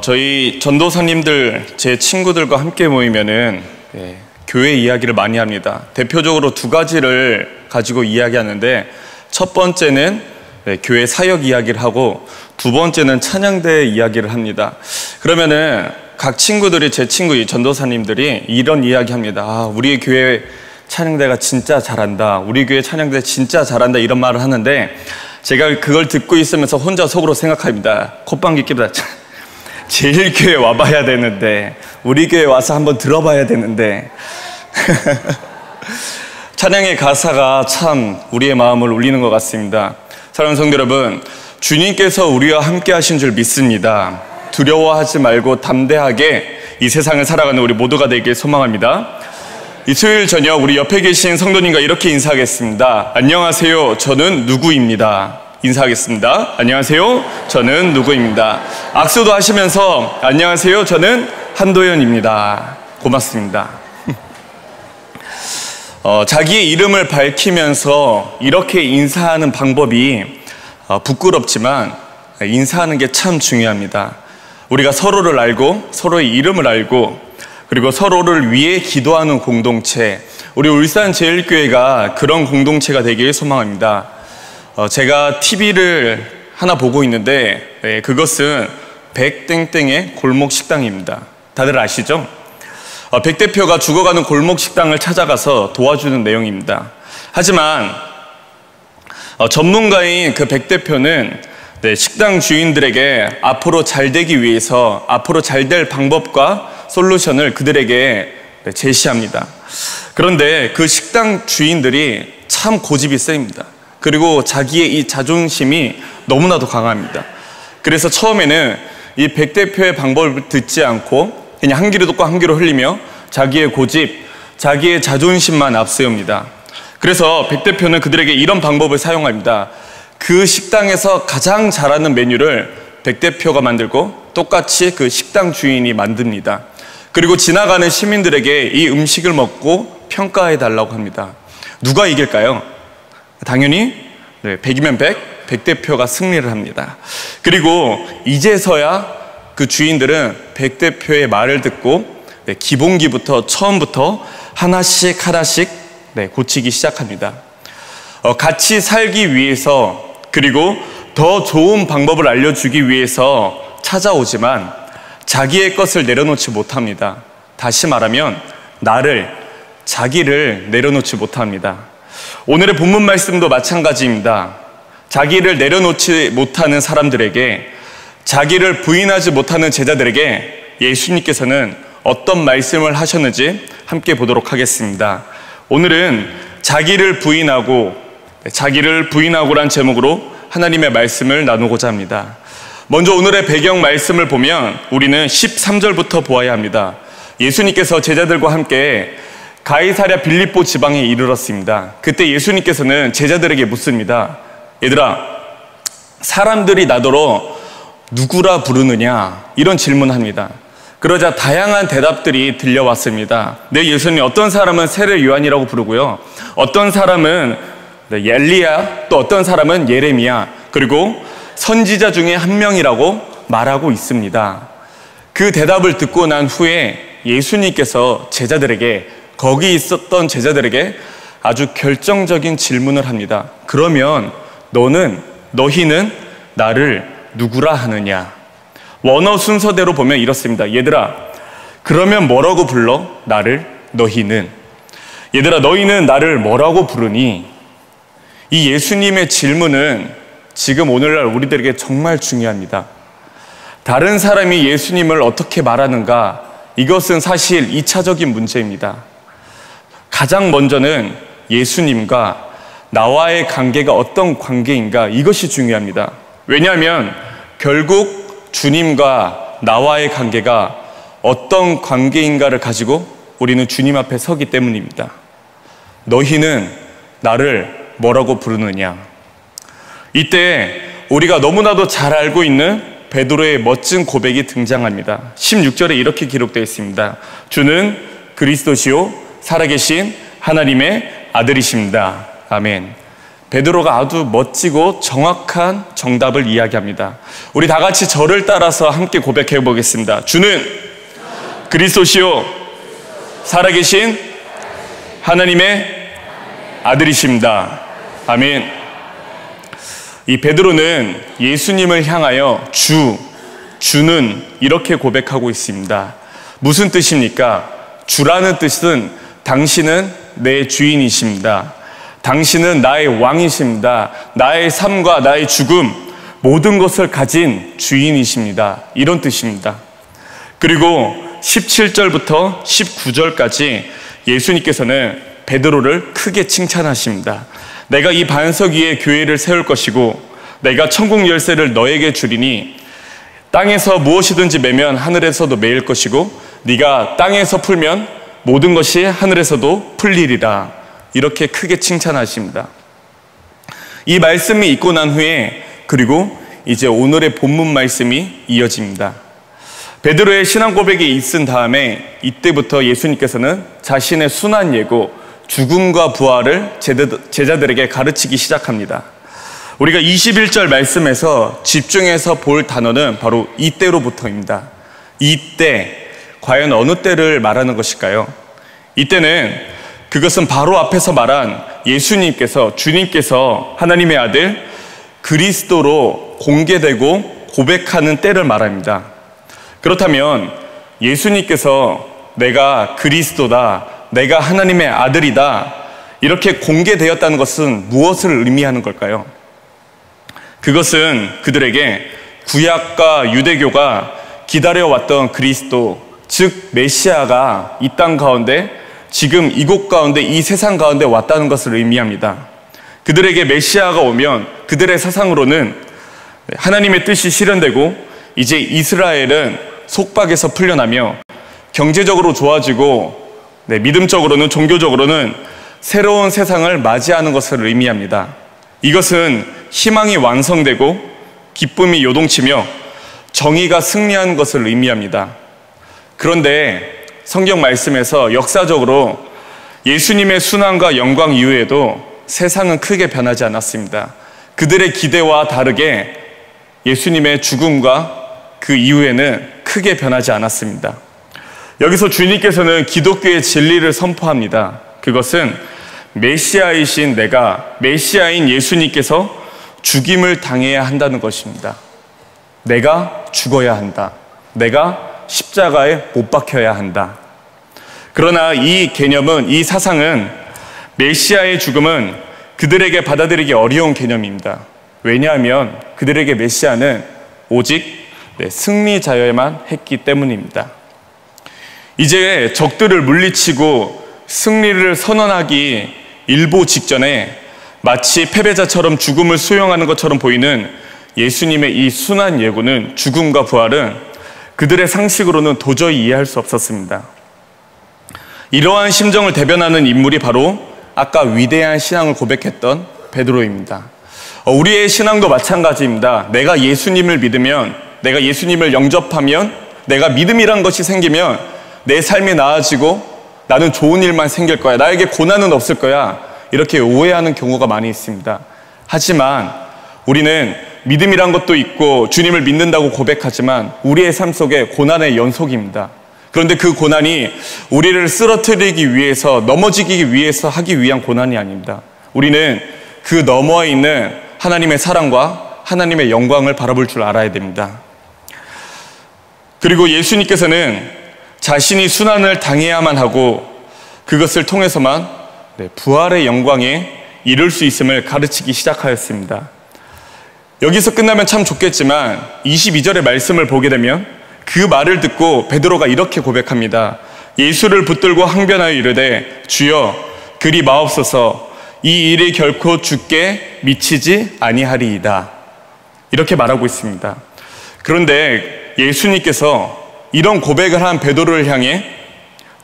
저희 전도사님들 제 친구들과 함께 모이면은 교회 이야기를 많이 합니다. 대표적으로 두 가지를 가지고 이야기하는데, 첫 번째는 교회 사역 이야기를 하고, 두 번째는 찬양대 이야기를 합니다. 그러면은 각 친구들이, 제 친구 이 전도사님들이 이런 이야기 합니다. 우리 교회 찬양대가 진짜 잘한다, 우리 교회 찬양대 진짜 잘한다, 이런 말을 하는데, 제가 그걸 듣고 있으면서 혼자 속으로 생각합니다. 콧방귀 낍니다. 제일 교회 와봐야 되는데, 우리 교회 와서 한번 들어봐야 되는데. 찬양의 가사가 참 우리의 마음을 울리는 것 같습니다. 사랑하는 성도 여러분, 주님께서 우리와 함께 하신 줄 믿습니다. 두려워하지 말고 담대하게 이 세상을 살아가는 우리 모두가 되길 소망합니다. 이 수요일 저녁 우리 옆에 계신 성도님과 이렇게 인사하겠습니다. 안녕하세요, 저는 누구입니다. 인사하겠습니다. 안녕하세요, 저는 누구입니다. 악수도 하시면서 안녕하세요, 저는 한도현입니다. 고맙습니다. 자기의 이름을 밝히면서 이렇게 인사하는 방법이 부끄럽지만 인사하는 게 참 중요합니다. 우리가 서로를 알고, 서로의 이름을 알고, 그리고 서로를 위해 기도하는 공동체, 우리 울산제일교회가 그런 공동체가 되길 소망합니다. 제가 TV를 하나 보고 있는데, 그것은 백땡땡의 골목식당입니다. 다들 아시죠? 백 대표가 죽어가는 골목식당을 찾아가서 도와주는 내용입니다. 하지만 전문가인 그 백 대표는 식당 주인들에게 앞으로 잘 되기 위해서 앞으로 잘 될 방법과 솔루션을 그들에게 제시합니다. 그런데 그 식당 주인들이 참 고집이 셉니다. 그리고 자기의 이 자존심이 너무나도 강합니다. 그래서 처음에는 이 백 대표의 방법을 듣지 않고 그냥 한 귀로 듣고 한 귀로 흘리며 자기의 고집, 자기의 자존심만 앞세웁니다. 그래서 백 대표는 그들에게 이런 방법을 사용합니다. 그 식당에서 가장 잘하는 메뉴를 백 대표가 만들고 똑같이 그 식당 주인이 만듭니다. 그리고 지나가는 시민들에게 이 음식을 먹고 평가해 달라고 합니다. 누가 이길까요? 당연히 100이면 100 대표가 승리를 합니다. 그리고 이제서야 그 주인들은 백 대표의 말을 듣고 기본기부터 처음부터 하나씩 고치기 시작합니다. 같이 살기 위해서, 그리고 더 좋은 방법을 알려주기 위해서 찾아오지만 자기의 것을 내려놓지 못합니다. 다시 말하면 자기를 내려놓지 못합니다. 오늘의 본문 말씀도 마찬가지입니다. 자기를 내려놓지 못하는 사람들에게, 자기를 부인하지 못하는 제자들에게 예수님께서는 어떤 말씀을 하셨는지 함께 보도록 하겠습니다. 오늘은 자기를 부인하고란 제목으로 하나님의 말씀을 나누고자 합니다. 먼저 오늘의 배경 말씀을 보면 우리는 13절부터 보아야 합니다. 예수님께서 제자들과 함께 가이사랴 빌립보 지방에 이르렀습니다. 그때 예수님께서는 제자들에게 묻습니다. 얘들아, 사람들이 나더러 누구라 부르느냐? 이런 질문합니다. 그러자 다양한 대답들이 들려왔습니다. 예수님, 어떤 사람은 세례 요한이라고 부르고요, 어떤 사람은 엘리야, 또 어떤 사람은 예레미야, 그리고 선지자 중에 한 명이라고 말하고 있습니다. 그 대답을 듣고 난 후에 예수님께서 거기 있었던 제자들에게 아주 결정적인 질문을 합니다. 그러면 너희는 나를 누구라 하느냐? 원어 순서대로 보면 이렇습니다. 얘들아, 그러면 뭐라고 불러? 너희는 나를 뭐라고 부르니? 이 예수님의 질문은 지금 오늘날 우리들에게 정말 중요합니다. 다른 사람이 예수님을 어떻게 말하는가, 이것은 사실 2차적인 문제입니다. 가장 먼저는 예수님과 나와의 관계가 어떤 관계인가, 이것이 중요합니다. 왜냐하면 결국 주님과 나와의 관계가 어떤 관계인가를 가지고 우리는 주님 앞에 서기 때문입니다. 너희는 나를 뭐라고 부르느냐? 이때 우리가 너무나도 잘 알고 있는 베드로의 멋진 고백이 등장합니다. 16절에 이렇게 기록되어 있습니다. 주는 그리스도시요 살아계신 하나님의 아들이십니다. 아멘. 베드로가 아주 멋지고 정확한 정답을 이야기합니다. 우리 다 같이 저를 따라서 함께 고백해 보겠습니다. 주는 그리스도시요 살아계신 하나님의 아들이십니다. 아멘. 이 베드로는 예수님을 향하여 주는 이렇게 고백하고 있습니다. 무슨 뜻입니까? 주라는 뜻은 당신은 내 주인이십니다. 당신은 나의 왕이십니다. 나의 삶과 나의 죽음, 모든 것을 가진 주인이십니다. 이런 뜻입니다. 그리고 17절부터 19절까지 예수님께서는 베드로를 크게 칭찬하십니다. 내가 이 반석 위에 교회를 세울 것이고 내가 천국 열쇠를 너에게 주리니 땅에서 무엇이든지 매면 하늘에서도 매일 것이고 네가 땅에서 풀면 모든 것이 하늘에서도 풀리리라. 이렇게 크게 칭찬하십니다. 이 말씀이 있고 난 후에 그리고 이제 오늘의 본문 말씀이 이어집니다. 베드로의 신앙 고백이 있은 다음에 이때부터 예수님께서는 자신의 순환 예고 죽음과 부활을 제자들에게 가르치기 시작합니다. 우리가 21절 말씀에서 집중해서 볼 단어는 바로 이때로부터입니다. 이때, 과연 어느 때를 말하는 것일까요? 이때는 그것은 바로 앞에서 말한 예수님께서, 주님께서 하나님의 아들 그리스도로 공개되고 고백하는 때를 말합니다. 그렇다면 예수님께서 내가 그리스도다, 내가 하나님의 아들이다, 이렇게 공개되었다는 것은 무엇을 의미하는 걸까요? 그것은 그들에게 구약과 유대교가 기다려왔던 그리스도, 즉 메시아가 이 땅 가운데, 지금 이곳 가운데, 이 세상 가운데 왔다는 것을 의미합니다. 그들에게 메시아가 오면 그들의 사상으로는 하나님의 뜻이 실현되고 이제 이스라엘은 속박에서 풀려나며 경제적으로 좋아지고 믿음적으로는, 종교적으로는 새로운 세상을 맞이하는 것을 의미합니다. 이것은 희망이 완성되고 기쁨이 요동치며 정의가 승리하는 것을 의미합니다. 그런데 성경 말씀에서 역사적으로 예수님의 순환과 영광 이후에도 세상은 크게 변하지 않았습니다. 그들의 기대와 다르게 예수님의 죽음과 그 이후에는 크게 변하지 않았습니다. 여기서 주님께서는 기독교의 진리를 선포합니다. 그것은 메시아이신 내가, 메시아인 예수님께서 죽임을 당해야 한다는 것입니다. 내가 죽어야 한다. 내가 십자가에 못 박혀야 한다. 그러나 이 개념은, 이 사상은, 메시아의 죽음은 그들에게 받아들이기 어려운 개념입니다. 왜냐하면 그들에게 메시아는 오직 승리자여야만 했기 때문입니다. 이제 적들을 물리치고 승리를 선언하기 일보 직전에 마치 패배자처럼 죽음을 수용하는 것처럼 보이는 예수님의 이 순환 예고는, 죽음과 부활은 그들의 상식으로는 도저히 이해할 수 없었습니다. 이러한 심정을 대변하는 인물이 바로 아까 위대한 신앙을 고백했던 베드로입니다. 우리의 신앙도 마찬가지입니다. 내가 예수님을 믿으면, 내가 예수님을 영접하면, 내가 믿음이란 것이 생기면 내 삶이 나아지고 나는 좋은 일만 생길 거야, 나에게 고난은 없을 거야, 이렇게 오해하는 경우가 많이 있습니다. 하지만 우리는 믿음이란 것도 있고 주님을 믿는다고 고백하지만 우리의 삶 속에 고난의 연속입니다. 그런데 그 고난이 우리를 쓰러뜨리기 위해서, 넘어지기 위해서 하기 위한 고난이 아닙니다. 우리는 그 너머에 있는 하나님의 사랑과 하나님의 영광을 바라볼 줄 알아야 됩니다. 그리고 예수님께서는 자신이 순환을 당해야만 하고 그것을 통해서만 부활의 영광에 이룰 수 있음을 가르치기 시작하였습니다. 여기서 끝나면 참 좋겠지만 22절의 말씀을 보게 되면 그 말을 듣고 베드로가 이렇게 고백합니다. 예수를 붙들고 항변하여 이르되 주여 그리 마옵소서, 이 일이 결코 주께 미치지 아니하리이다. 이렇게 말하고 있습니다. 그런데 예수님께서 이런 고백을 한 베드로를 향해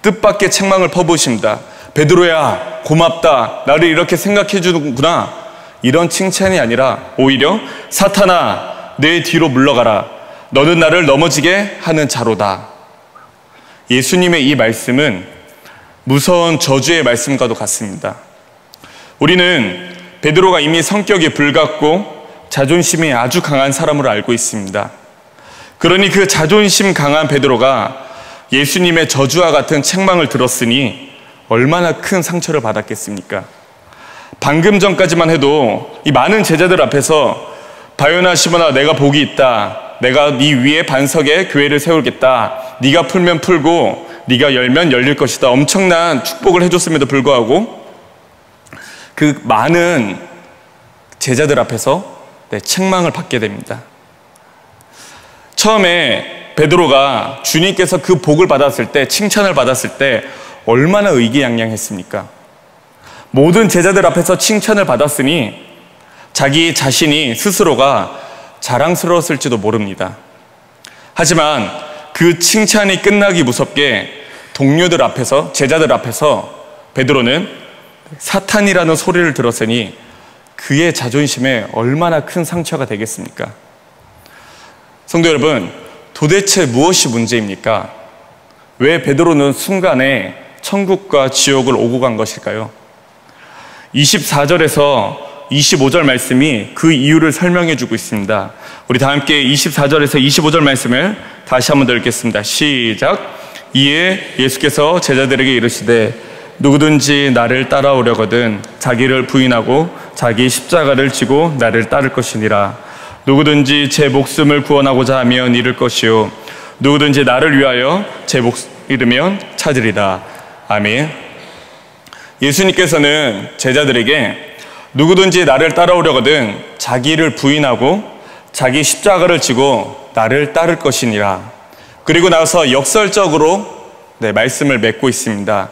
뜻밖의 책망을 퍼부으십니다. 베드로야, 고맙다, 나를 이렇게 생각해 주는구나, 이런 칭찬이 아니라 오히려 사탄아, 내 뒤로 물러가라, 너는 나를 넘어지게 하는 자로다. 예수님의 이 말씀은 무서운 저주의 말씀과도 같습니다. 우리는 베드로가 이미 성격이 불같고 자존심이 아주 강한 사람으로 알고 있습니다. 그러니 그 자존심 강한 베드로가 예수님의 저주와 같은 책망을 들었으니 얼마나 큰 상처를 받았겠습니까? 방금 전까지만 해도 이 많은 제자들 앞에서 바요나 시몬아, 내가 복이 있다. 내가 네 위에 반석에 교회를 세우겠다. 네가 풀면 풀고 네가 열면 열릴 것이다. 엄청난 축복을 해줬음에도 불구하고 그 많은 제자들 앞에서 책망을 받게 됩니다. 처음에 베드로가 주님께서 그 복을 받았을 때, 칭찬을 받았을 때 얼마나 의기양양했습니까? 모든 제자들 앞에서 칭찬을 받았으니 자기 자신이 스스로가 자랑스러웠을지도 모릅니다. 하지만 그 칭찬이 끝나기 무섭게 동료들 앞에서, 제자들 앞에서 베드로는 사탄이라는 소리를 들었으니 그의 자존심에 얼마나 큰 상처가 되겠습니까? 성도 여러분, 도대체 무엇이 문제입니까? 왜 베드로는 순간에 천국과 지옥을 오고 간 것일까요? 24절에서 25절 말씀이 그 이유를 설명해 주고 있습니다. 우리 다 함께 24절에서 25절 말씀을 다시 한번 더 읽겠습니다. 시작. 이에 예수께서 제자들에게 이르시되 누구든지 나를 따라오려거든 자기를 부인하고 자기 십자가를 지고 나를 따를 것이니라. 누구든지 제 목숨을 구원하고자 하면 잃을 것이요 누구든지 나를 위하여 제 목숨을 잃으면 찾으리라. 아멘. 예수님께서는 제자들에게 누구든지 나를 따라오려거든 자기를 부인하고 자기 십자가를 지고 나를 따를 것이니라. 그리고 나서 역설적으로 말씀을 맺고 있습니다.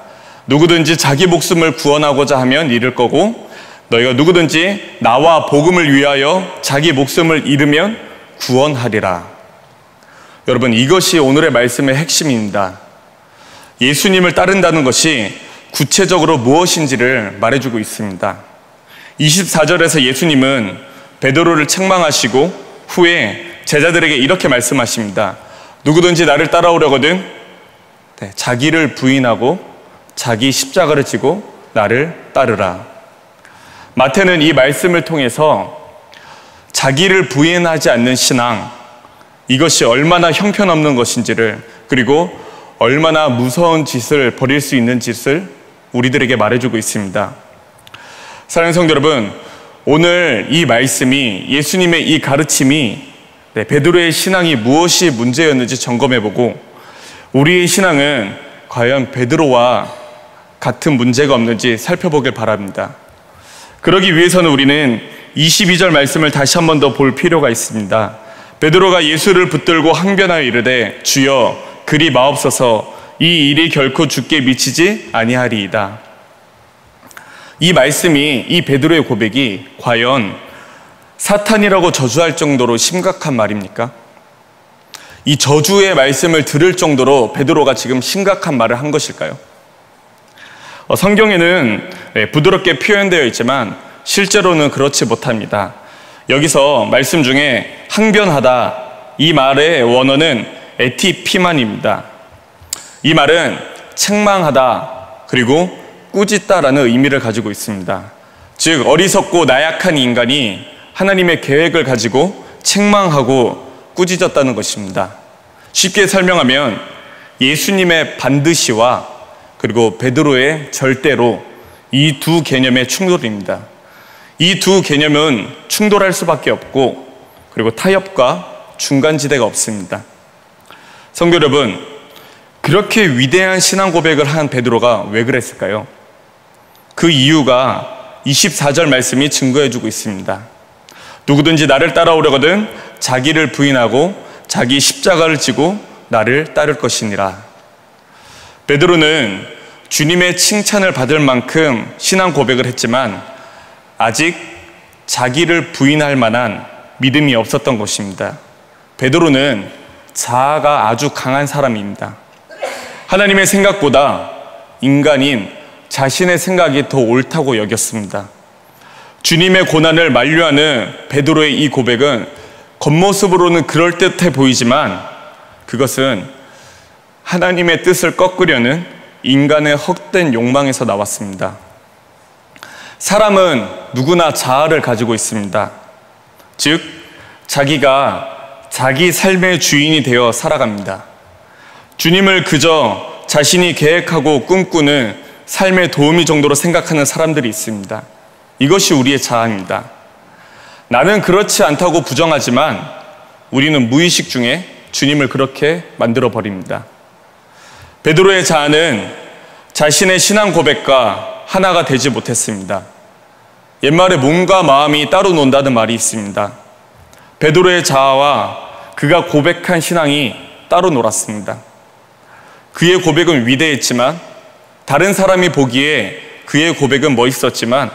누구든지 자기 목숨을 구원하고자 하면 잃을 거고 너희가 누구든지 나와 복음을 위하여 자기 목숨을 잃으면 구원하리라. 여러분, 이것이 오늘의 말씀의 핵심입니다. 예수님을 따른다는 것이 구체적으로 무엇인지를 말해주고 있습니다. 24절에서 예수님은 베드로를 책망하시고 후에 제자들에게 이렇게 말씀하십니다. 누구든지 나를 따라오려거든 자기를 부인하고 자기 십자가를 지고 나를 따르라. 마태는 이 말씀을 통해서 자기를 부인하지 않는 신앙, 이것이 얼마나 형편없는 것인지를, 그리고 얼마나 무서운 짓을 벌일 수 있는 짓을 우리들에게 말해주고 있습니다. 사랑하는 성도 여러분, 오늘 이 말씀이, 예수님의 이 가르침이 베드로의 신앙이 무엇이 문제였는지 점검해보고 우리의 신앙은 과연 베드로와 같은 문제가 없는지 살펴보길 바랍니다. 그러기 위해서는 우리는 22절 말씀을 다시 한 번 더 볼 필요가 있습니다. 베드로가 예수를 붙들고 항변하여 이르되 주여 그리 마옵소서, 이 일이 결코 주께 미치지 아니하리이다. 이 말씀이, 이 베드로의 고백이 과연 사탄이라고 저주할 정도로 심각한 말입니까? 이 저주의 말씀을 들을 정도로 베드로가 지금 심각한 말을 한 것일까요? 성경에는 부드럽게 표현되어 있지만 실제로는 그렇지 못합니다. 여기서 말씀 중에 항변하다, 이 말의 원어는 에티피만입니다. 이 말은 책망하다 그리고 꾸짖다라는 의미를 가지고 있습니다. 즉 어리석고 나약한 인간이 하나님의 계획을 가지고 책망하고 꾸짖었다는 것입니다. 쉽게 설명하면 예수님의 반드시와 그리고 베드로의 절대로, 이 두 개념의 충돌입니다. 이 두 개념은 충돌할 수밖에 없고 그리고 타협과 중간지대가 없습니다. 성도 여러분, 그렇게 위대한 신앙 고백을 한 베드로가 왜 그랬을까요? 그 이유가 24절 말씀이 증거해주고 있습니다. 누구든지 나를 따라오려거든 자기를 부인하고 자기 십자가를 지고 나를 따를 것이니라. 베드로는 주님의 칭찬을 받을 만큼 신앙 고백을 했지만 아직 자기를 부인할 만한 믿음이 없었던 것입니다. 베드로는 자아가 아주 강한 사람입니다. 하나님의 생각보다 인간인 자신의 생각이 더 옳다고 여겼습니다. 주님의 고난을 만류하는 베드로의 이 고백은 겉모습으로는 그럴듯해 보이지만 그것은 하나님의 뜻을 꺾으려는 인간의 헛된 욕망에서 나왔습니다. 사람은 누구나 자아를 가지고 있습니다. 즉, 자기가 자기 삶의 주인이 되어 살아갑니다. 주님을 그저 자신이 계획하고 꿈꾸는 삶의 도우미 정도로 생각하는 사람들이 있습니다. 이것이 우리의 자아입니다. 나는 그렇지 않다고 부정하지만 우리는 무의식 중에 주님을 그렇게 만들어버립니다. 베드로의 자아는 자신의 신앙 고백과 하나가 되지 못했습니다. 옛말에 몸과 마음이 따로 논다는 말이 있습니다. 베드로의 자아와 그가 고백한 신앙이 따로 놀았습니다. 그의 고백은 위대했지만 다른 사람이 보기에 그의 고백은 멋있었지만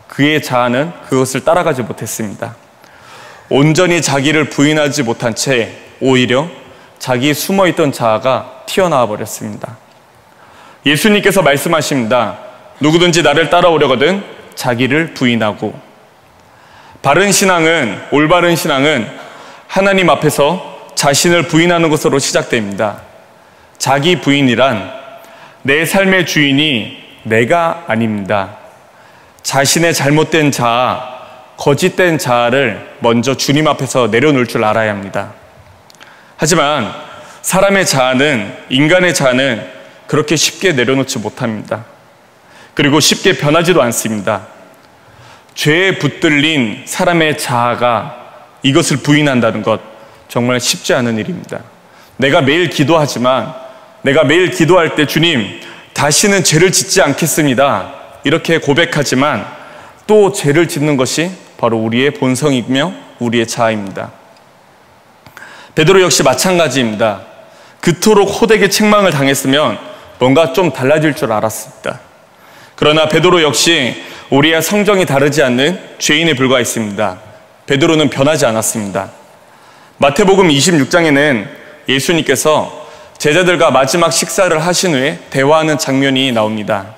그의 자아는 그것을 따라가지 못했습니다. 온전히 자기를 부인하지 못한 채 오히려 자기 숨어있던 자아가 튀어나와 버렸습니다. 예수님께서 말씀하십니다. 누구든지 나를 따라오려거든 자기를 부인하고. 바른 신앙은, 올바른 신앙은 하나님 앞에서 자신을 부인하는 것으로 시작됩니다. 자기 부인이란 내 삶의 주인이 내가 아닙니다. 자신의 잘못된 자아, 거짓된 자아를 먼저 주님 앞에서 내려놓을 줄 알아야 합니다. 하지만 사람의 자아는, 인간의 자아는 그렇게 쉽게 내려놓지 못합니다. 그리고 쉽게 변하지도 않습니다. 죄에 붙들린 사람의 자아가 이것을 부인한다는 것 정말 쉽지 않은 일입니다. 내가 매일 기도하지만 내가 매일 기도할 때 주님, 다시는 죄를 짓지 않겠습니다. 이렇게 고백하지만 또 죄를 짓는 것이 바로 우리의 본성이며 우리의 자아입니다. 베드로 역시 마찬가지입니다. 그토록 호되게 책망을 당했으면 뭔가 좀 달라질 줄 알았습니다. 그러나 베드로 역시 우리와 성정이 다르지 않는 죄인에 불과했습니다. 베드로는 변하지 않았습니다. 마태복음 26장에는 예수님께서 제자들과 마지막 식사를 하신 후에 대화하는 장면이 나옵니다.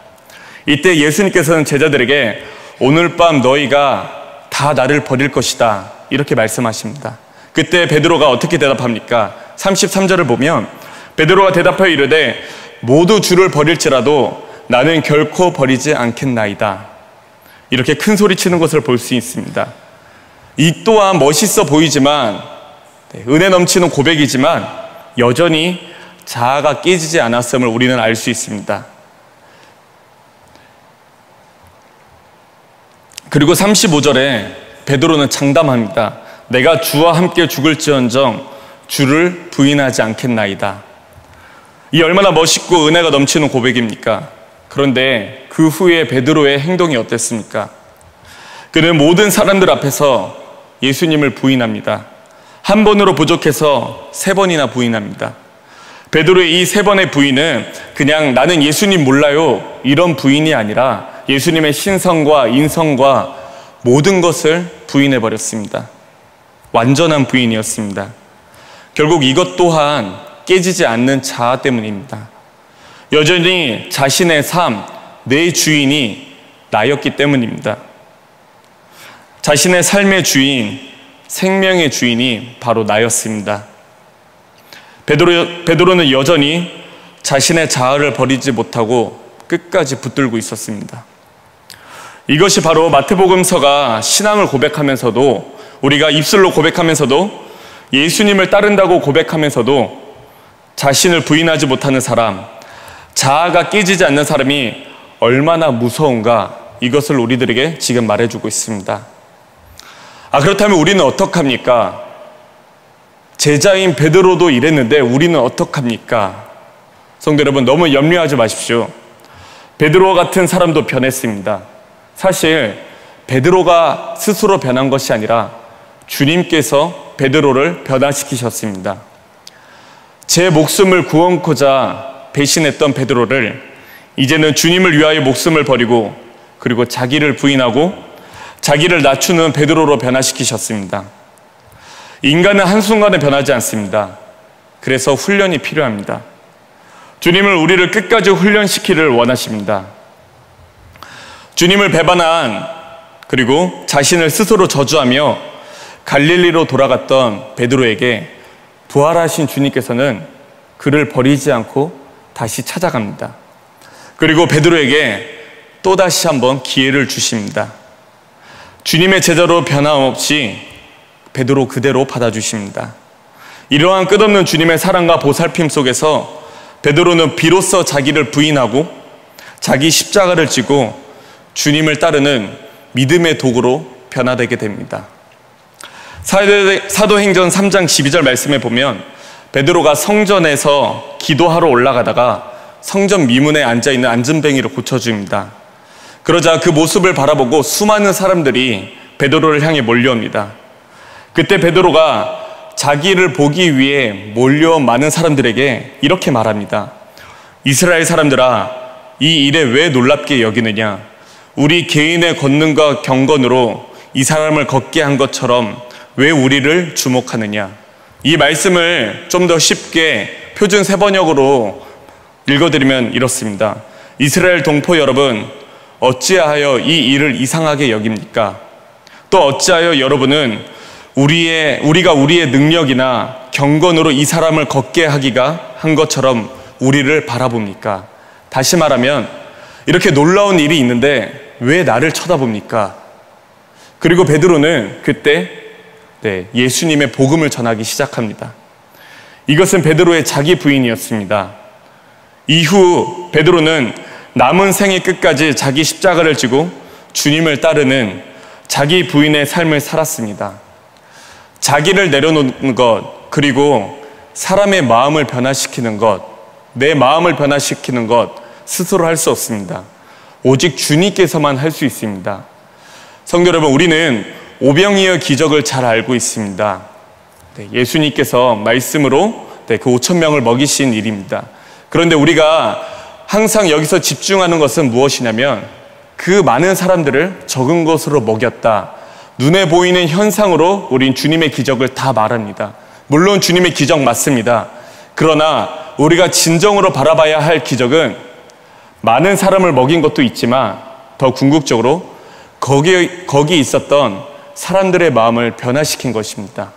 이때 예수님께서는 제자들에게 오늘 밤 너희가 다 나를 버릴 것이다 이렇게 말씀하십니다. 그때 베드로가 어떻게 대답합니까? 33절을 보면 베드로가 대답하여 이르되 모두 주를 버릴지라도 나는 결코 버리지 않겠나이다. 이렇게 큰 소리 치는 것을 볼 수 있습니다. 이 또한 멋있어 보이지만 은혜 넘치는 고백이지만 여전히 자아가 깨지지 않았음을 우리는 알 수 있습니다. 그리고 35절에 베드로는 장담합니다. 내가 주와 함께 죽을지언정 주를 부인하지 않겠나이다. 이 얼마나 멋있고 은혜가 넘치는 고백입니까? 그런데 그 후에 베드로의 행동이 어땠습니까? 그는 모든 사람들 앞에서 예수님을 부인합니다. 한 번으로 부족해서 3번이나 부인합니다. 베드로의 이 3번의 부인은 그냥 나는 예수님 몰라요 이런 부인이 아니라 예수님의 신성과 인성과 모든 것을 부인해버렸습니다. 완전한 부인이었습니다. 결국 이것 또한 깨지지 않는 자아 때문입니다. 여전히 자신의 삶, 내 주인이 나였기 때문입니다. 자신의 삶의 주인, 생명의 주인이 바로 나였습니다. 베드로는 여전히 자신의 자아를 버리지 못하고 끝까지 붙들고 있었습니다. 이것이 바로 마태복음서가 신앙을 고백하면서도 우리가 입술로 고백하면서도 예수님을 따른다고 고백하면서도 자신을 부인하지 못하는 사람, 자아가 깨지지 않는 사람이 얼마나 무서운가 이것을 우리들에게 지금 말해주고 있습니다. 그렇다면 우리는 어떡합니까? 제자인 베드로도 이랬는데 우리는 어떡합니까? 성도 여러분, 너무 염려하지 마십시오. 베드로 같은 사람도 변했습니다. 사실 베드로가 스스로 변한 것이 아니라 주님께서 베드로를 변화시키셨습니다. 제 목숨을 구원코자 배신했던 베드로를 이제는 주님을 위하여 목숨을 버리고 그리고 자기를 부인하고 자기를 낮추는 베드로로 변화시키셨습니다. 인간은 한순간에 변하지 않습니다. 그래서 훈련이 필요합니다. 주님을 우리를 끝까지 훈련시키기를 원하십니다. 주님을 배반한 그리고 자신을 스스로 저주하며 갈릴리로 돌아갔던 베드로에게 부활하신 주님께서는 그를 버리지 않고 다시 찾아갑니다. 그리고 베드로에게 또다시 한번 기회를 주십니다. 주님의 제자로 변함없이 베드로 그대로 받아주십니다. 이러한 끝없는 주님의 사랑과 보살핌 속에서 베드로는 비로소 자기를 부인하고 자기 십자가를 지고 주님을 따르는 믿음의 도구로 변화되게 됩니다. 사도행전 3장 12절 말씀에 보면 베드로가 성전에서 기도하러 올라가다가 성전 미문에 앉아있는 안전뱅이를 고쳐줍니다. 그러자 그 모습을 바라보고 수많은 사람들이 베드로를 향해 몰려옵니다. 그때 베드로가 자기를 보기 위해 몰려온 많은 사람들에게 이렇게 말합니다. 이스라엘 사람들아, 이 일에 왜 놀랍게 여기느냐? 우리 개인의 권능과 경건으로 이 사람을 걷게 한 것처럼 왜 우리를 주목하느냐? 이 말씀을 좀 더 쉽게 표준 세번역으로 읽어드리면 이렇습니다. 이스라엘 동포 여러분, 어찌하여 이 일을 이상하게 여깁니까? 또 어찌하여 여러분은 우리가 우리의 능력이나 경건으로 이 사람을 걷게 하기가 한 것처럼 우리를 바라봅니까? 다시 말하면 이렇게 놀라운 일이 있는데 왜 나를 쳐다봅니까? 그리고 베드로는 그때 예수님의 복음을 전하기 시작합니다. 이것은 베드로의 자기 부인이었습니다. 이후 베드로는 남은 생의 끝까지 자기 십자가를 지고 주님을 따르는 자기 부인의 삶을 살았습니다. 자기를 내려놓는 것, 그리고 사람의 마음을 변화시키는 것, 내 마음을 변화시키는 것 스스로 할 수 없습니다. 오직 주님께서만 할 수 있습니다. 성도 여러분, 우리는 오병이어 기적을 잘 알고 있습니다. 예수님께서 말씀으로 그 5,000명을 먹이신 일입니다. 그런데 우리가 항상 여기서 집중하는 것은 무엇이냐면 그 많은 사람들을 적은 것으로 먹였다. 눈에 보이는 현상으로 우린 주님의 기적을 다 말합니다. 물론 주님의 기적 맞습니다. 그러나 우리가 진정으로 바라봐야 할 기적은 많은 사람을 먹인 것도 있지만 더 궁극적으로 거기 있었던 사람들의 마음을 변화시킨 것입니다.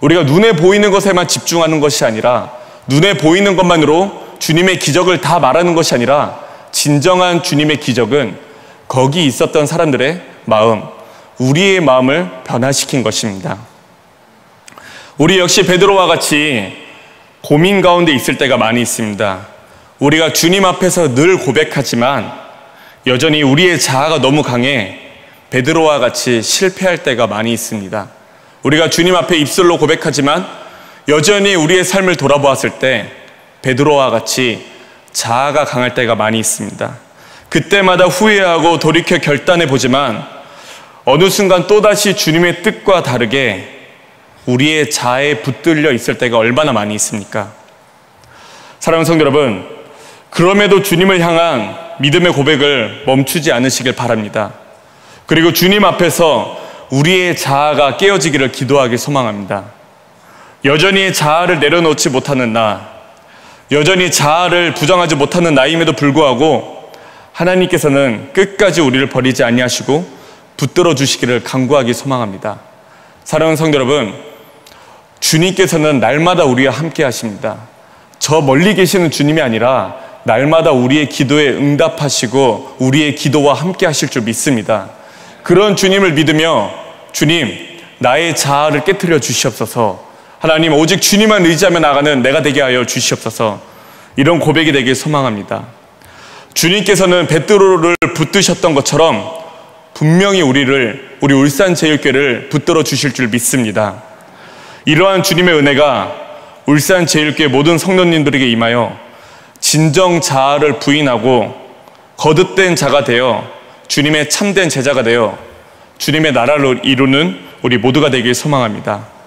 우리가 눈에 보이는 것에만 집중하는 것이 아니라 눈에 보이는 것만으로 주님의 기적을 다 말하는 것이 아니라 진정한 주님의 기적은 거기 있었던 사람들의 마음, 우리의 마음을 변화시킨 것입니다. 우리 역시 베드로와 같이 고민 가운데 있을 때가 많이 있습니다. 우리가 주님 앞에서 늘 고백하지만 여전히 우리의 자아가 너무 강해 베드로와 같이 실패할 때가 많이 있습니다. 우리가 주님 앞에 입술로 고백하지만 여전히 우리의 삶을 돌아보았을 때 베드로와 같이 자아가 강할 때가 많이 있습니다. 그때마다 후회하고 돌이켜 결단해 보지만 어느 순간 또다시 주님의 뜻과 다르게 우리의 자아에 붙들려 있을 때가 얼마나 많이 있습니까? 사랑하는 성도 여러분, 그럼에도 주님을 향한 믿음의 고백을 멈추지 않으시길 바랍니다. 그리고 주님 앞에서 우리의 자아가 깨어지기를 기도하기 소망합니다. 여전히 자아를 내려놓지 못하는 나, 여전히 자아를 부정하지 못하는 나임에도 불구하고 하나님께서는 끝까지 우리를 버리지 아니하시고 붙들어 주시기를 간구하기 소망합니다. 사랑하는 성도 여러분, 주님께서는 날마다 우리와 함께 하십니다. 저 멀리 계시는 주님이 아니라 날마다 우리의 기도에 응답하시고 우리의 기도와 함께 하실 줄 믿습니다. 그런 주님을 믿으며 주님, 나의 자아를 깨트려 주시옵소서. 하나님, 오직 주님만 의지하며 나가는 내가 되게 하여 주시옵소서. 이런 고백이 되길 소망합니다. 주님께서는 베드로를 붙드셨던 것처럼 분명히 우리 울산제일교회를 붙들어 주실 줄 믿습니다. 이러한 주님의 은혜가 울산제일교회 모든 성도님들에게 임하여 진정 자아를 부인하고 거듭된 자가 되어 주님의 참된 제자가 되어 주님의 나라를 이루는 우리 모두가 되길 소망합니다.